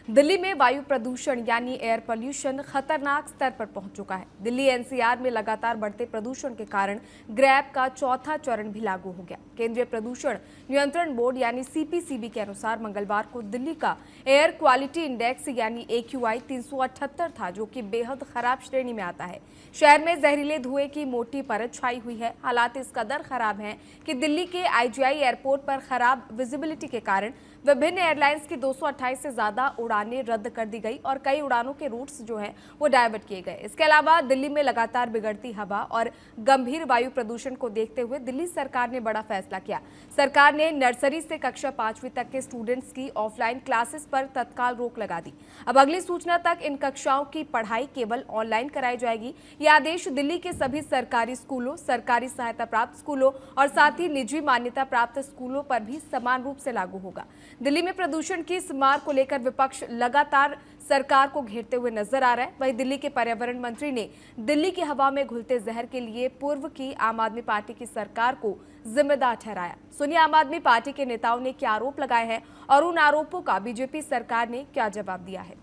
दिल्ली में वायु प्रदूषण यानी एयर पोल्यूशन खतरनाक स्तर पर पहुंच चुका है। दिल्ली एनसीआर में लगातार बढ़ते प्रदूषण के कारण ग्रैब का चौथा चरण भी लागू हो गया। केंद्रीय प्रदूषण नियंत्रण बोर्ड यानी सीपीसीबी के अनुसार मंगलवार को दिल्ली का एयर क्वालिटी इंडेक्स यानी AQI 378 था, जो कि बेहद खराब श्रेणी में आता है। शहर में जहरीले धुएं की मोटी परत छाई हुई है। हालात इस कदर खराब हैं कि दिल्ली के IGI एयरपोर्ट पर खराब विजिबिलिटी के कारण विभिन्न एयरलाइंस की 228 से ज्यादा उड़ानें रद्द कर दी गई और कई उड़ानों के रूट्स जो हैं वो डायवर्ट किए गए। इसके अलावा दिल्ली में लगातार बिगड़ती हवा और गंभीर वायु प्रदूषण को देखते हुए दिल्ली सरकार ने बड़ा फैसला किया। सरकार ने नर्सरी से कक्षा 5वीं तक के स्टूडेंट्स की ऑफलाइन क्लासेस पर तत्काल रोक लगा दी। अब अगली सूचना तक इन कक्षाओं की पढ़ाई केवल ऑनलाइन कराई जाएगी। यह आदेश दिल्ली के सभी सरकारी स्कूलों, सरकारी सहायता प्राप्त स्कूलों और साथ ही निजी मान्यता प्राप्त स्कूलों पर भी समान रूप से लागू होगा। दिल्ली में प्रदूषण की इस मार को लेकर विपक्ष लगातार सरकार को घेरते हुए नजर आ रहा है। वहीं दिल्ली के पर्यावरण मंत्री ने दिल्ली की हवा में घुलते जहर के लिए पूर्व की आम आदमी पार्टी की सरकार को जिम्मेदार ठहराया। सुनिए आम आदमी पार्टी के नेताओं ने क्या आरोप लगाए हैं और उन आरोपों का बीजेपी सरकार ने क्या जवाब दिया है।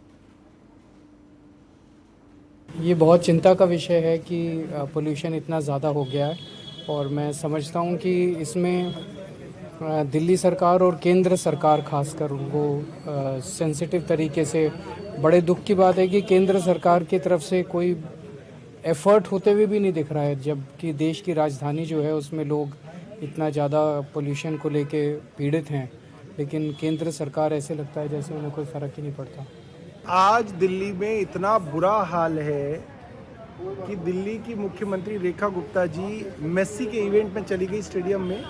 ये बहुत चिंता का विषय है कि पोल्यूशन इतना ज़्यादा हो गया है और मैं समझता हूँ कि इसमें दिल्ली सरकार और केंद्र सरकार खासकर उनको सेंसिटिव तरीके से, बड़े दुख की बात है कि केंद्र सरकार की तरफ से कोई एफर्ट होते हुए भी नहीं दिख रहा है, जबकि देश की राजधानी जो है उसमें लोग इतना ज़्यादा पोल्यूशन को लेके पीड़ित हैं, लेकिन केंद्र सरकार ऐसे लगता है जैसे उन्हें कोई फ़र्क ही नहीं पड़ता। आज दिल्ली में इतना बुरा हाल है कि दिल्ली की मुख्यमंत्री रेखा गुप्ता जी मेस्सी के इवेंट में चली गई स्टेडियम में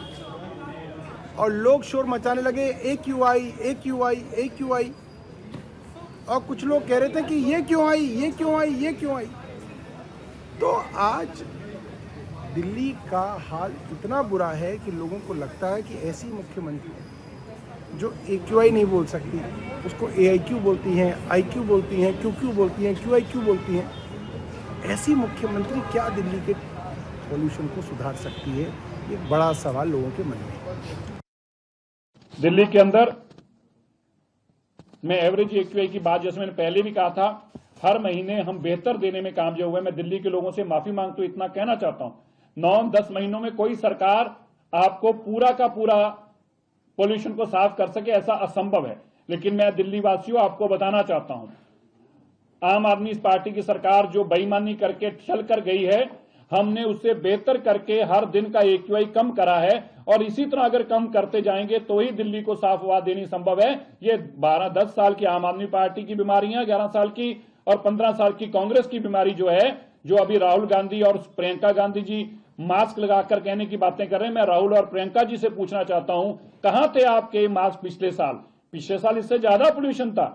और लोग शोर मचाने लगे AQI AQI AQI, और कुछ लोग कह रहे थे कि ये क्यों आई, ये क्यों आई, ये क्यों आई। तो आज दिल्ली का हाल इतना बुरा है कि लोगों को लगता है कि ऐसी मुख्यमंत्री जो AQI नहीं बोल सकती, उसको AIQ बोलती हैं, IQ बोलती हैं, QQ बोलती हैं, QIQ बोलती हैं, ऐसी मुख्यमंत्री क्या दिल्ली के पॉल्यूशन को सुधार सकती है? ये बड़ा सवाल लोगों के मन में है। दिल्ली के अंदर मैं एवरेज AQI की बात, जैसे मैंने पहले भी कहा था, हर महीने हम बेहतर देने में कामयाब हुए। मैं दिल्ली के लोगों से माफी मांगता हूं, इतना कहना चाहता हूं। 9-10 महीनों में कोई सरकार आपको पूरा का पूरा पोल्यूशन को साफ कर सके, ऐसा असंभव है। लेकिन मैं दिल्ली वासियों आपको बताना चाहता हूं, आम आदमी पार्टी की सरकार जो बेईमानी करके चल कर गई है, हमने उससे बेहतर करके हर दिन का AQI कम करा है और इसी तरह अगर कम करते जाएंगे तो ही दिल्ली को साफ हवा देनी संभव है। ये 12-10 साल की आम आदमी पार्टी की बीमारियां, 11 साल की और 15 साल की कांग्रेस की बीमारी जो है, जो अभी राहुल गांधी और प्रियंका गांधी जी मास्क लगाकर कहने की बातें कर रहे हैं। मैं राहुल और प्रियंका जी से पूछना चाहता हूं, कहां थे आपके मास्क पिछले साल? पिछले साल इससे ज्यादा पोल्यूशन था,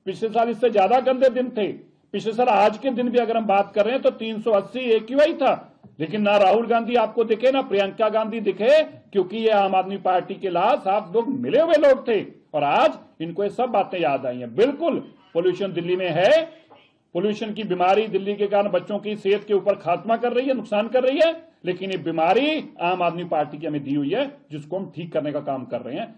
पिछले साल इससे ज्यादा गंदे दिन थे। पिछले साल आज के दिन भी अगर हम बात कर रहे हैं तो 380 AQI था, लेकिन ना राहुल गांधी आपको दिखे ना प्रियंका गांधी दिखे, क्योंकि ये आम आदमी पार्टी के लाभ साफ लोग मिले हुए लोग थे और आज इनको ये सब बातें याद आई हैं। बिल्कुल पोल्यूशन दिल्ली में है, पोल्यूशन की बीमारी दिल्ली के कारण बच्चों की सेहत के ऊपर खात्मा कर रही है, नुकसान कर रही है, लेकिन ये बीमारी आम आदमी पार्टी की हमें दी हुई है, जिसको हम ठीक करने का काम कर रहे हैं।